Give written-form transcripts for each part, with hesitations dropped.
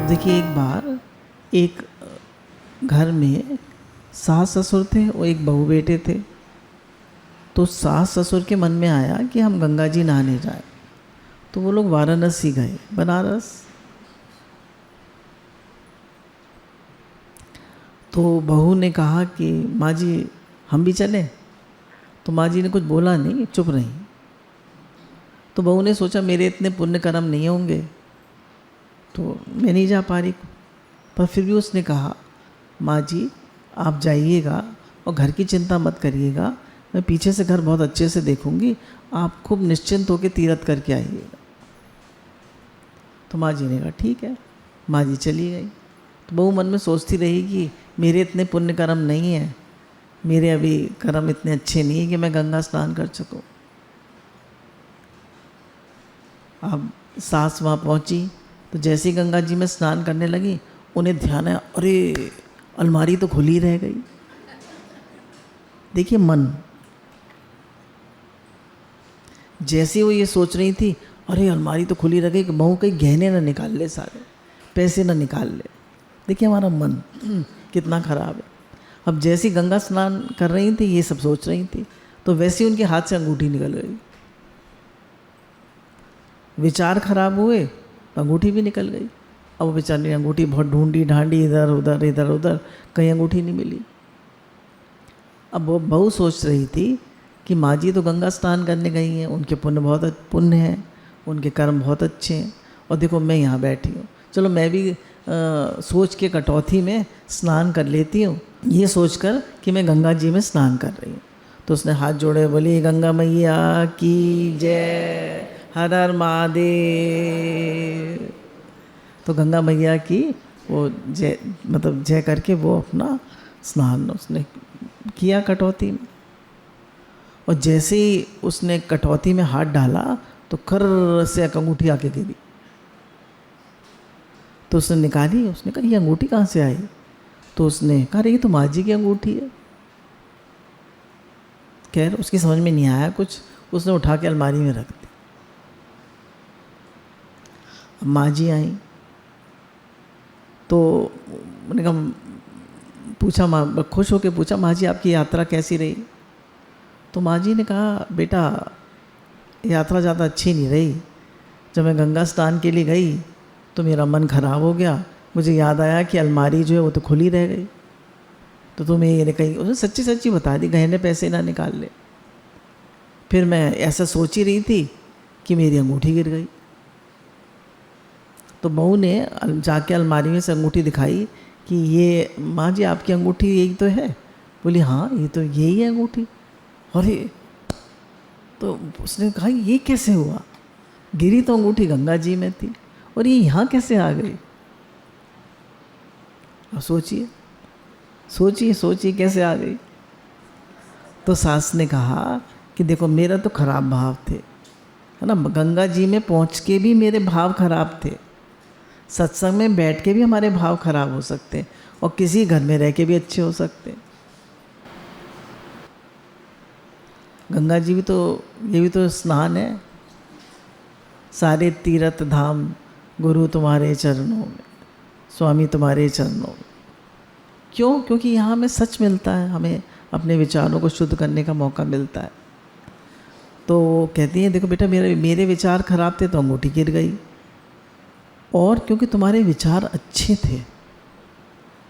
देखिए, एक बार एक घर में सास ससुर थे और एक बहू बेटे थे। तो सास ससुर के मन में आया कि हम गंगा जी नहाने जाएं। तो वो लोग वाराणसी गए, बनारस। तो बहू ने कहा कि माँ जी हम भी चलें। तो माँ जी ने कुछ बोला नहीं, चुप रही। तो बहू ने सोचा मेरे इतने पुण्य कर्म नहीं होंगे तो मैं नहीं जा पा रही, पर फिर भी उसने कहा माँ जी आप जाइएगा और घर की चिंता मत करिएगा, मैं पीछे से घर बहुत अच्छे से देखूंगी, आप खूब निश्चिंत होकर तीर्थ करके आइएगा। तो माँ जी ने कहा ठीक है। माँ जी चली गई। तो बहू मन में सोचती रही कि मेरे इतने पुण्य कर्म नहीं हैं, मेरे अभी कर्म इतने अच्छे नहीं हैं कि मैं गंगा स्नान कर सकूं। अब सास वहाँ पहुँची तो जैसे ही गंगा जी में स्नान करने लगी, उन्हें ध्यान आया अरे अलमारी तो खुली रह गई। देखिए मन, जैसे वो ये सोच रही थी अरे अलमारी तो खुली रह गई कि बहू कहीं गहने ना निकाल ले, सारे पैसे ना निकाल ले। देखिए हमारा मन कितना खराब है। अब जैसी गंगा स्नान कर रही थी ये सब सोच रही थी, तो वैसे ही उनके हाथ से अंगूठी निकल गई। विचार खराब हुए तो अंगूठी भी निकल गई। अब बेचारी ने अंगूठी बहुत ढूंढी ढांडी, इधर उधर इधर उधर, कहीं अंगूठी नहीं मिली। अब वो बहू सोच रही थी कि माँ जी तो गंगा स्नान करने गई हैं, उनके पुण्य हैं, उनके कर्म बहुत अच्छे हैं, और देखो मैं यहाँ बैठी हूँ, चलो मैं भी सोच के कटौती में स्नान कर लेती हूँ, ये सोचकर कि मैं गंगा जी में स्नान कर रही हूँ। तो उसने हाथ जोड़े, बोली गंगा मैया की जय, हर हर महादेव। तो गंगा मैया की वो जय मतलब जय करके वो अपना स्नान उसने किया कटौती में। और जैसे ही उसने कटौती में हाथ डाला तो खर्र से एक अंगूठी आके गिरी। तो उसने निकाली, उसने कहा ये अंगूठी कहाँ से आई? तो उसने कहा ये तो माँ जी की अंगूठी है। खैर उसकी समझ में नहीं आया कुछ, उसने उठा के अलमारी में रख दी। माँ जी आई तो मैंने कहा, पूछा माँ, खुश होकर पूछा माँ जी आपकी यात्रा कैसी रही? तो माँ जी ने कहा बेटा यात्रा ज़्यादा अच्छी नहीं रही, जब मैं गंगा स्नान के लिए गई तो मेरा मन खराब हो गया, मुझे याद आया कि अलमारी जो है वो तो खुली रह गई। तो तुम्हें ये कही, उसने सच्ची सच्ची बता दी, गहने पैसे ना निकाल ले। फिर मैं ऐसा सोच ही रही थी कि मेरी अंगूठी गिर गई। तो बहू ने जाके अलमारी में से अंगूठी दिखाई कि ये माँ जी आपकी अंगूठी यही तो है? बोली हाँ ये तो यही है अंगूठी। अरे तो उसने कहा ये कैसे हुआ? गिरी तो अंगूठी गंगा जी में थी और ये यहाँ कैसे आ गई? अब सोचिए सोचिए सोचिए कैसे आ गई। तो सास ने कहा कि देखो मेरा तो खराब भाव थे, है ना, गंगा जी में पहुँच के भी मेरे भाव खराब थे, सत्संग में बैठ के भी हमारे भाव खराब हो सकते और किसी घर में रह के भी अच्छे हो सकते। गंगा जी भी तो, ये भी तो स्नान है। सारे तीर्थ धाम गुरु तुम्हारे चरणों में, स्वामी तुम्हारे चरणों में। क्यों? क्योंकि यहाँ हमें सच मिलता है, हमें अपने विचारों को शुद्ध करने का मौका मिलता है। तो कहती हैं देखो बेटा मेरे विचार खराब थे तो अंगूठी गिर गई, और क्योंकि तुम्हारे विचार अच्छे थे,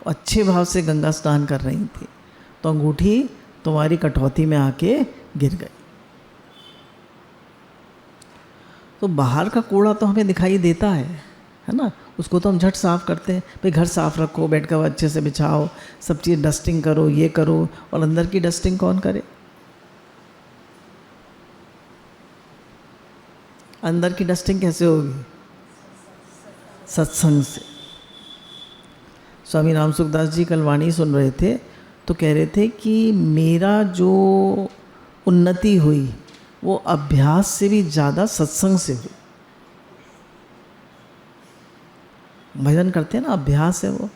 अच्छे भाव से गंगा स्नान कर रही थी, तो अंगूठी तुम्हारी कटौती में आके गिर गई। तो बाहर का कूड़ा तो हमें दिखाई देता है ना, उसको तो हम झट साफ़ करते हैं, भाई घर साफ़ रखो, बेड कवर अच्छे से बिछाओ, सब चीज़ डस्टिंग करो, ये करो। और अंदर की डस्टिंग कौन करे? अंदर की डस्टिंग कैसे होगी? सत्संग से। स्वामी राम सुखदास जी कल वाणी सुन रहे थे तो कह रहे थे कि मेरा जो उन्नति हुई वो अभ्यास से भी ज़्यादा सत्संग से हुई। भजन करते हैं ना, अभ्यास है वो,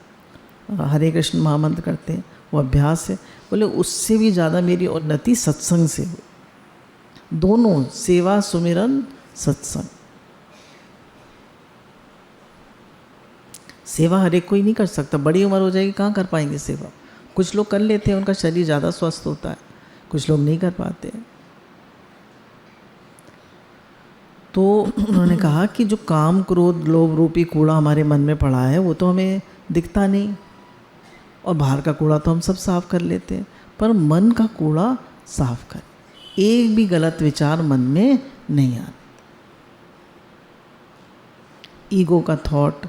हरे कृष्ण महामंत्र करते हैं, वो अभ्यास है। बोले उससे भी ज़्यादा मेरी उन्नति सत्संग से हुई। दोनों, सेवा सुमिरन सत्संग। सेवा हर एक कोई नहीं कर सकता, बड़ी उम्र हो जाएगी कहाँ कर पाएंगे सेवा। कुछ लोग कर लेते हैं, उनका शरीर ज़्यादा स्वस्थ होता है, कुछ लोग नहीं कर पाते। तो उन्होंने कहा कि जो काम क्रोध लोभ रूपी कूड़ा हमारे मन में पड़ा है वो तो हमें दिखता नहीं, और बाहर का कूड़ा तो हम सब साफ कर लेते हैं, पर मन का कूड़ा साफ कर, एक भी गलत विचार मन में नहीं आना। ईगो का थॉट,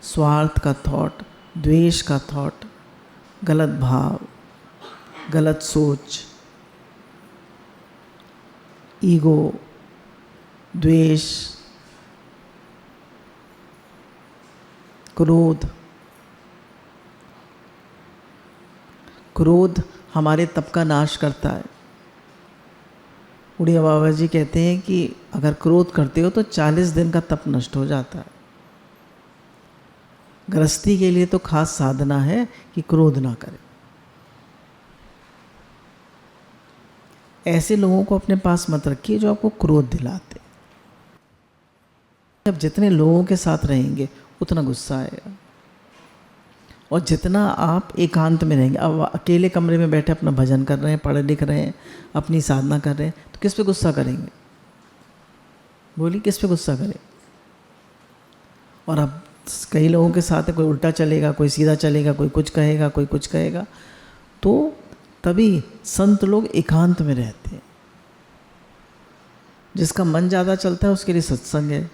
स्वार्थ का थॉट, द्वेष का थॉट, गलत भाव, गलत सोच, ईगो, द्वेष, क्रोध। क्रोध हमारे तप का नाश करता है। उड़िया बाबा जी कहते हैं कि अगर क्रोध करते हो तो 40 दिन का तप नष्ट हो जाता है। गृहस्थी के लिए तो खास साधना है कि क्रोध ना करें। ऐसे लोगों को अपने पास मत रखिए जो आपको क्रोध दिलाते। जब जितने लोगों के साथ रहेंगे उतना गुस्सा आएगा, और जितना आप एकांत में रहेंगे, अब अकेले कमरे में बैठे अपना भजन कर रहे हैं, पढ़ लिख रहे हैं, अपनी साधना कर रहे हैं, तो किस पे गुस्सा करेंगे? बोलिए किस पे गुस्सा करें? और अब कई लोगों के साथ है, कोई उल्टा चलेगा, कोई सीधा चलेगा, कोई कुछ कहेगा, कोई कुछ कहेगा। तो तभी संत लोग एकांत में रहते हैं। जिसका मन ज़्यादा चलता है उसके लिए सत्संग है,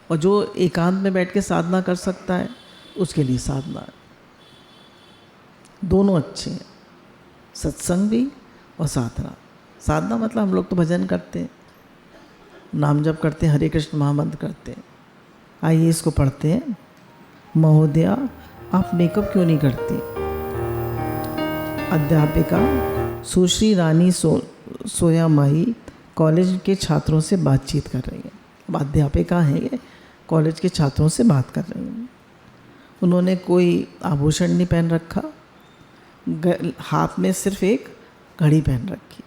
और जो एकांत में बैठ के साधना कर सकता है उसके लिए साधना है। दोनों अच्छे हैं, सत्संग भी और साधना। साधना मतलब हम लोग तो भजन करते हैं, नाम जप करते हैं, हरे कृष्ण महामंत्र करते हैं। आइए इसको पढ़ते हैं। महोदया, आप मेकअप क्यों नहीं करती? अध्यापिका सुश्री रानी सोया माही कॉलेज के छात्रों से बातचीत कर रही है। अब अध्यापिका हैं ये, कॉलेज के छात्रों से बात कर रही हैं। उन्होंने कोई आभूषण नहीं पहन रखा, हाथ में सिर्फ एक घड़ी पहन रखी।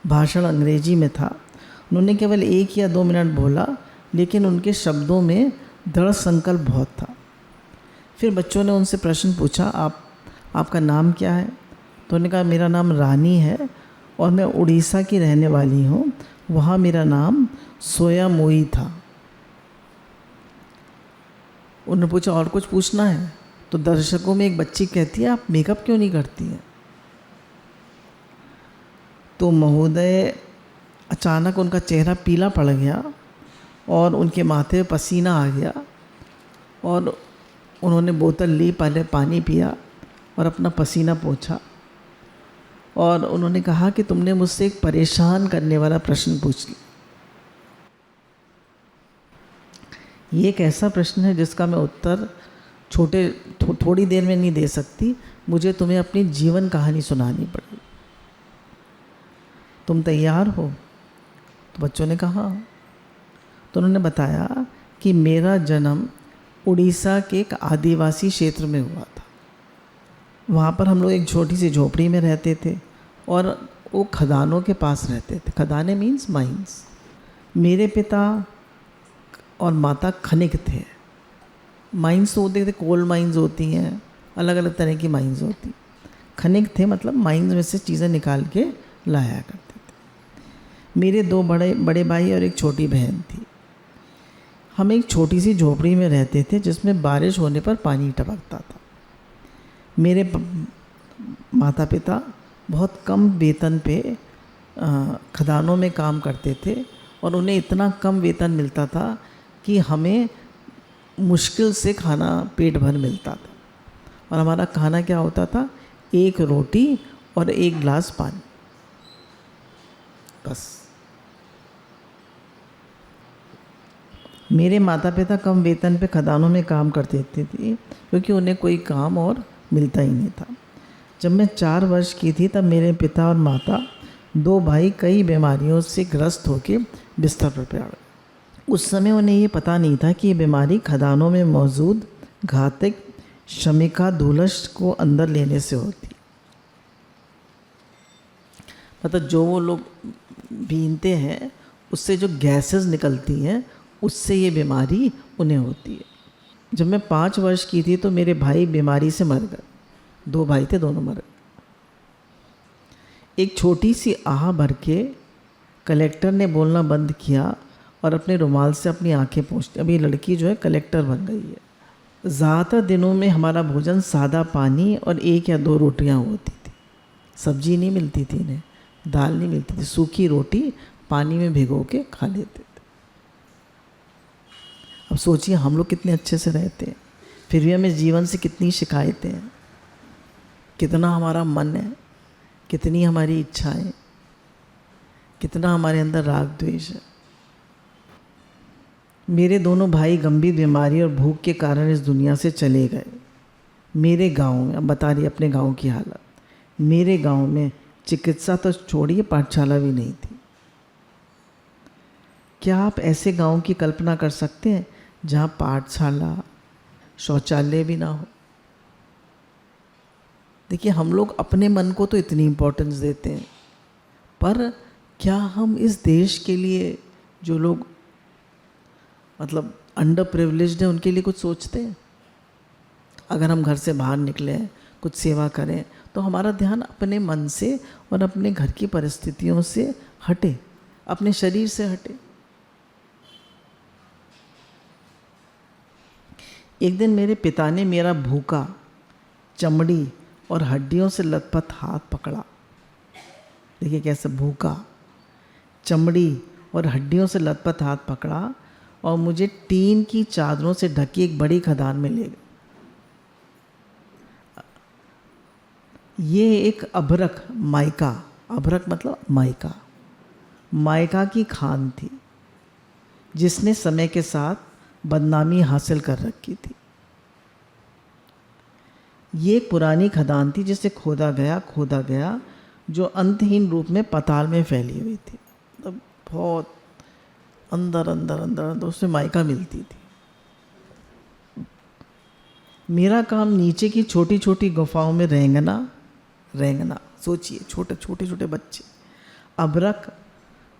भाषण अंग्रेजी में था। उन्होंने केवल 1 या 2 मिनट बोला, लेकिन उनके शब्दों में दृढ़ संकल्प बहुत था। फिर बच्चों ने उनसे प्रश्न पूछा, आपका नाम क्या है? तो उन्होंने कहा मेरा नाम रानी है और मैं उड़ीसा की रहने वाली हूँ, वहाँ मेरा नाम सोया मोई था। उन्होंने पूछा और कुछ पूछना है? तो दर्शकों में एक बच्ची कहती है, आप मेकअप क्यों नहीं करती हैं? तो महोदय अचानक उनका चेहरा पीला पड़ गया और उनके माथे पे पसीना आ गया, और उन्होंने बोतल ली, पहले पानी पिया और अपना पसीना पोंछा, और उन्होंने कहा कि तुमने मुझसे एक परेशान करने वाला प्रश्न पूछ लिया। ये एक ऐसा प्रश्न है जिसका मैं उत्तर थोड़ी देर में नहीं दे सकती, मुझे तुम्हें अपनी जीवन कहानी सुनानी पड़ेगी। तुम तैयार हो? तो बच्चों ने कहा। तो उन्होंने बताया कि मेरा जन्म उड़ीसा के एक आदिवासी क्षेत्र में हुआ था। वहाँ पर हम लोग एक छोटी सी झोपड़ी में रहते थे, और वो खदानों के पास रहते थे। खदाने मीन्स माइंस। मेरे पिता और माता खनिक थे। माइंस तो होते थे, कोल माइंस होती हैं, अलग अलग तरह की माइंस होती। खनिक थे मतलब माइंस में से चीज़ें निकाल के लाया करते थे। मेरे 2 बड़े भाई और एक छोटी बहन थी। हम एक छोटी सी झोपड़ी में रहते थे जिसमें बारिश होने पर पानी टपकता था। मेरे माता पिता बहुत कम वेतन पे खदानों में काम करते थे, और उन्हें इतना कम वेतन मिलता था कि हमें मुश्किल से खाना पेट भर मिलता था। और हमारा खाना क्या होता था? 1 रोटी और 1 गिलास पानी, बस। मेरे माता पिता कम वेतन पे खदानों में काम करते थे क्योंकि उन्हें कोई काम और मिलता ही नहीं था। जब मैं 4 वर्ष की थी तब मेरे पिता और माता 2 भाई कई बीमारियों से ग्रस्त होकर बिस्तर पर पड़ गए। उस समय उन्हें ये पता नहीं था कि ये बीमारी खदानों में मौजूद घातक शमिका धूलश को अंदर लेने से होती। मतलब जो वो लोग बीनते हैं उससे जो गैसेस निकलती हैं उससे ये बीमारी उन्हें होती है। जब मैं 5 वर्ष की थी तो मेरे भाई बीमारी से मर गए। 2 भाई थे, दोनों मर गए। एक छोटी सी आह भर के कलेक्टर ने बोलना बंद किया और अपने रुमाल से अपनी आंखें पोंछती। अब ये लड़की जो है कलेक्टर बन गई है। ज़्यादातर दिनों में हमारा भोजन सादा पानी और 1 या 2 रोटियां होती थी। सब्जी नहीं मिलती थी इन्हें, दाल नहीं मिलती थी, सूखी रोटी पानी में भिगो के खा लेते थे। अब सोचिए हम लोग कितने अच्छे से रहते हैं, फिर भी हमें जीवन से कितनी शिकायतें हैं, कितना हमारा मन है, कितनी हमारी इच्छाएं, कितना हमारे अंदर राग द्वेष है। मेरे दोनों भाई गंभीर बीमारी और भूख के कारण इस दुनिया से चले गए। मेरे गांव में, अब बता रही अपने गांव की हालत, मेरे गांव में चिकित्सा तो छोड़िए, पाठशाला भी नहीं थी। क्या आप ऐसे गांव की कल्पना कर सकते हैं जहां पाठशाला, शौचालय भी ना हो? देखिए हम लोग अपने मन को तो इतनी इम्पोर्टेंस देते हैं, पर क्या हम इस देश के लिए, जो लोग मतलब अंडर प्रिविलेज्ड हैं, उनके लिए कुछ सोचते हैं? अगर हम घर से बाहर निकले, कुछ सेवा करें, तो हमारा ध्यान अपने मन से और अपने घर की परिस्थितियों से हटे, अपने शरीर से हटे। एक दिन मेरे पिता ने मेरा भूखा, चमड़ी और हड्डियों से लथपथ हाथ पकड़ा। देखिए कैसे भूखा, चमड़ी और हड्डियों से लथपथ हाथ पकड़ा और मुझे टीन की चादरों से ढकी एक बड़ी खदान में ले गए। ये एक अभ्रक, मायका, अभ्रक मतलब मायका, मायका की खान थी जिसने समय के साथ बदनामी हासिल कर रखी थी। ये एक पुरानी खदान थी जिसे खोदा गया, जो अंतहीन रूप में पाताल में फैली हुई थी। मतलब बहुत अंदर उसमें मायका मिलती थी। मेरा काम नीचे की छोटी छोटी गुफाओं में रेंगना, सोचिए छोटे छोटे बच्चे, अभ्रक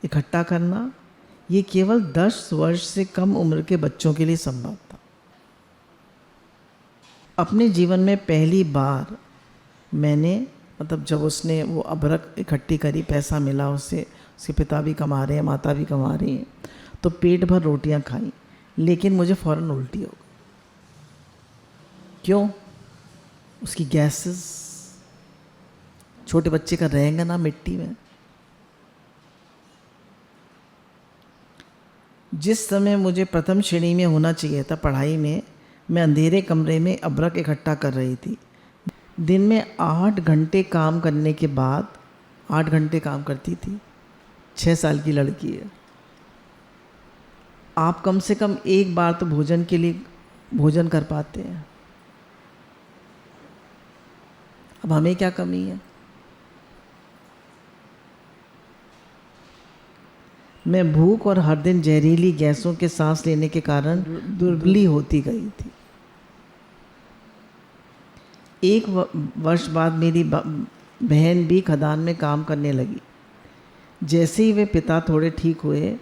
इकट्ठा करना, ये केवल 10 वर्ष से कम उम्र के बच्चों के लिए संभव था। अपने जीवन में पहली बार मैंने, मतलब जब उसने वो अभ्रक इकट्ठी करी, पैसा मिला उसे, उसके पिता भी कमा रहे हैं, माता भी कमा रही हैं, तो पेट भर रोटियां खाई, लेकिन मुझे फ़ौरन उल्टी हो गई। क्यों? उसकी गैसेस, छोटे बच्चे का रेंगना मिट्टी में। जिस समय मुझे प्रथम श्रेणी में होना चाहिए था पढ़ाई में, मैं अंधेरे कमरे में अभ्रक इकट्ठा कर रही थी। दिन में 8 घंटे काम करने के बाद, 8 घंटे काम करती थी, 6 साल की लड़की है। आप कम से कम एक बार तो भोजन के लिए भोजन कर पाते हैं। अब हमें क्या कमी है? मैं भूख और हर दिन जहरीली गैसों के सांस लेने के कारण दुर्बली होती गई थी। एक वर्ष बाद मेरी बहन भी खदान में काम करने लगी। जैसे ही वे पिता थोड़े ठीक हुए,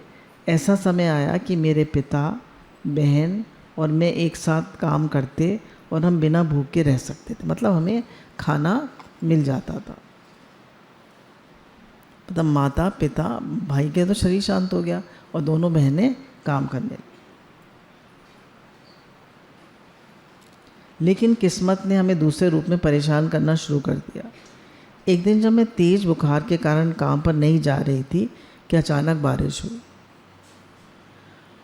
ऐसा समय आया कि मेरे पिता, बहन और मैं एक साथ काम करते और हम बिना भूखे रह सकते थे। मतलब हमें खाना मिल जाता था। मतलब माता पिता, भाई के तो शरीर शांत हो गया और दोनों बहनें काम करने लगी। लेकिन किस्मत ने हमें दूसरे रूप में परेशान करना शुरू कर दिया। एक दिन जब मैं तेज़ बुखार के कारण काम पर नहीं जा रही थी कि अचानक बारिश हुई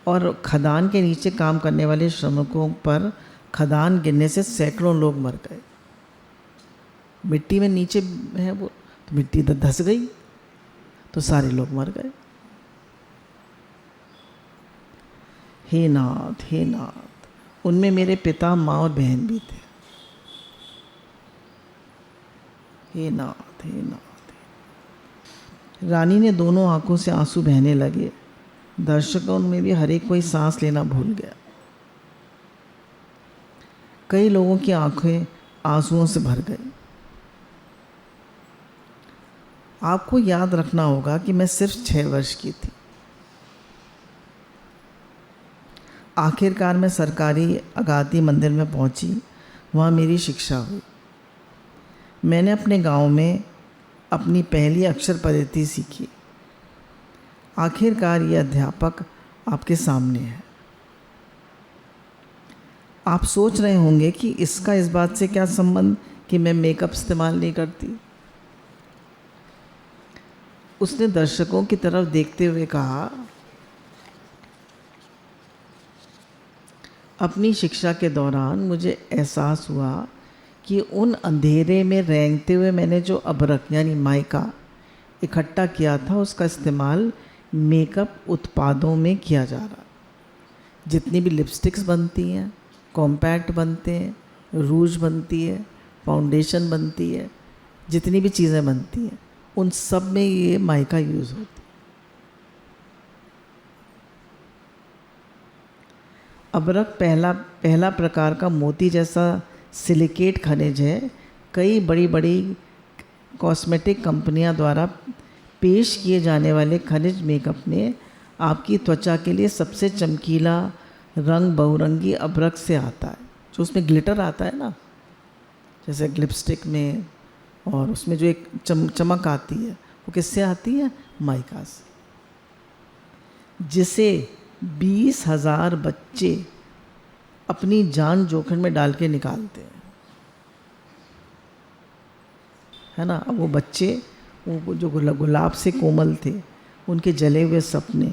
और खदान के नीचे काम करने वाले श्रमिकों पर खदान गिरने से सैकड़ों लोग मर गए। मिट्टी में नीचे है वो, तो मिट्टी धंस गई तो सारे लोग मर गए। हे नाथ, हे नाथ, उनमें मेरे पिता, माँ और बहन भी थे। हे नाथ, हे नाथ। रानी ने दोनों आंखों से आंसू बहने लगे। दर्शकों में भी हर एक कोई सांस लेना भूल गया। कई लोगों की आंखें आंसुओं से भर गई। आपको याद रखना होगा कि मैं सिर्फ 6 वर्ष की थी। आखिरकार मैं सरकारी अगाती मंदिर में पहुंची। वहाँ मेरी शिक्षा हुई। मैंने अपने गांव में अपनी पहली अक्षर पद्धति सीखी। आखिरकार ये अध्यापक आपके सामने है। आप सोच रहे होंगे कि इसका इस बात से क्या संबंध कि मैं मेकअप इस्तेमाल नहीं करती। उसने दर्शकों की तरफ देखते हुए कहा, अपनी शिक्षा के दौरान मुझे एहसास हुआ कि उन अंधेरे में रेंगते हुए मैंने जो अबरक यानी माइका इकट्ठा किया था, उसका इस्तेमाल मेकअप उत्पादों में किया जा रहा। जितनी भी लिपस्टिक्स बनती हैं, कॉम्पैक्ट बनते हैं, रूज बनती है, फाउंडेशन बनती है, जितनी भी चीज़ें बनती हैं, उन सब में ये माइका यूज़ होती है। अबरक पहला प्रकार का मोती जैसा सिलिकेट खनिज है। कई बड़ी बड़ी कॉस्मेटिक कंपनियां द्वारा पेश किए जाने वाले खनिज मेकअप में आपकी त्वचा के लिए सबसे चमकीला रंग बहुरंगी अबरक से आता है। जो उसमें ग्लिटर आता है ना, जैसे लिपस्टिक में, और उसमें जो एक चमक आती है, वो किससे आती है? माइका से, जिसे 20,000 बच्चे अपनी जान जोखिम में डाल के निकालते हैं, है ना। अब वो बच्चे, वो जो गुलाब से कोमल थे, उनके जले हुए सपने,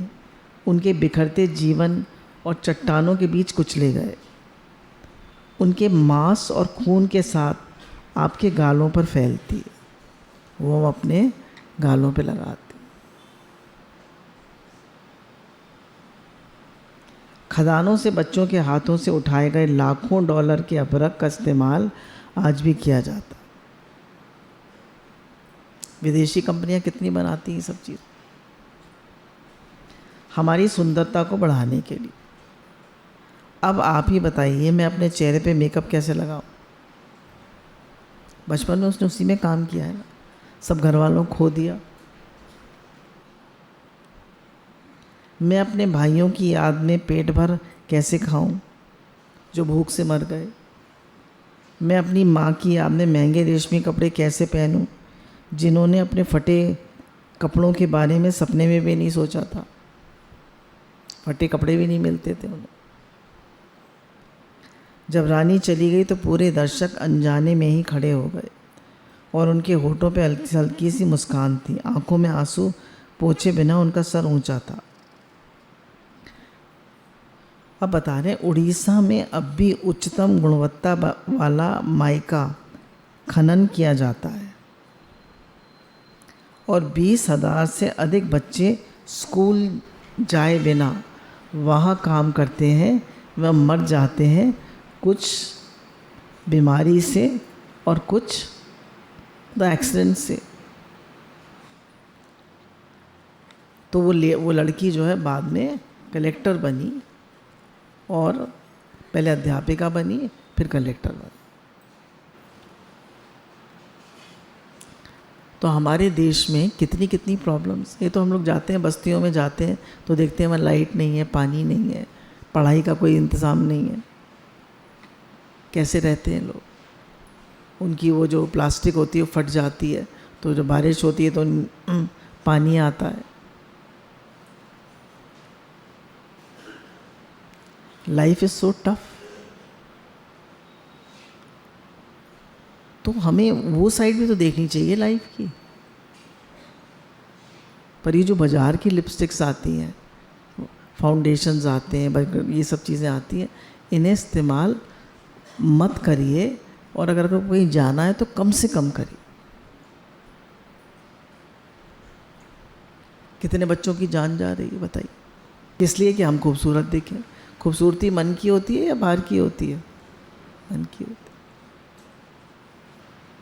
उनके बिखरते जीवन और चट्टानों के बीच कुचले गए। उनके मांस और खून के साथ आपके गालों पर फैलती है, वो अपने गालों पे लगाते। खदानों से बच्चों के हाथों से उठाए गए लाखों डॉलर के अबरक का इस्तेमाल आज भी किया जाता है। विदेशी कंपनियां कितनी बनाती हैं सब चीज़ हमारी सुंदरता को बढ़ाने के लिए। अब आप ही बताइए, मैं अपने चेहरे पे मेकअप कैसे लगाऊं? बचपन में उसने उसी में काम किया है ना, सब घर वालों को खो दिया। मैं अपने भाइयों की याद में पेट भर कैसे खाऊं जो भूख से मर गए? मैं अपनी माँ की याद में महंगे रेशमी कपड़े कैसे पहनूं जिन्होंने अपने फटे कपड़ों के बारे में सपने में भी नहीं सोचा था? फटे कपड़े भी नहीं मिलते थे उन्हें। जब रानी चली गई तो पूरे दर्शक अनजाने में ही खड़े हो गए और उनके होठों पे हल्की हल्की सी मुस्कान थी। आंखों में आंसू पोंछे बिना उनका सर ऊंचा था। अब बता रहे, उड़ीसा में अब भी उच्चतम गुणवत्ता वाला माइका खनन किया जाता है और 20,000 से अधिक बच्चे स्कूल जाए बिना वहाँ काम करते हैं। वह मर जाते हैं, कुछ बीमारी से और कुछ एक्सीडेंट से। तो वो लड़की जो है बाद में कलेक्टर बनी, और पहले अध्यापिका बनी, फिर कलेक्टर बनी। तो हमारे देश में कितनी कितनी प्रॉब्लम्स। ये तो हम लोग जाते हैं, बस्तियों में जाते हैं तो देखते हैं वहाँ लाइट नहीं है, पानी नहीं है, पढ़ाई का कोई इंतज़ाम नहीं है। कैसे रहते हैं लोग? उनकी वो जो प्लास्टिक होती है वो फट जाती है, तो जब बारिश होती है तो पानी आता है। Life is so tough. तो हमें वो साइड भी तो देखनी चाहिए लाइफ की। पर ये जो बाज़ार की लिपस्टिक्स आती हैं, फाउंडेशंस आते हैं, ये सब चीज़ें आती हैं, इन्हें इस्तेमाल मत करिए। और अगर आपको कहीं जाना है तो कम से कम करिए। कितने बच्चों की जान जा रही है बताइए, इसलिए कि हम खूबसूरत दिखें। खूबसूरती मन की होती है या बाहर की होती है? मन की होती है।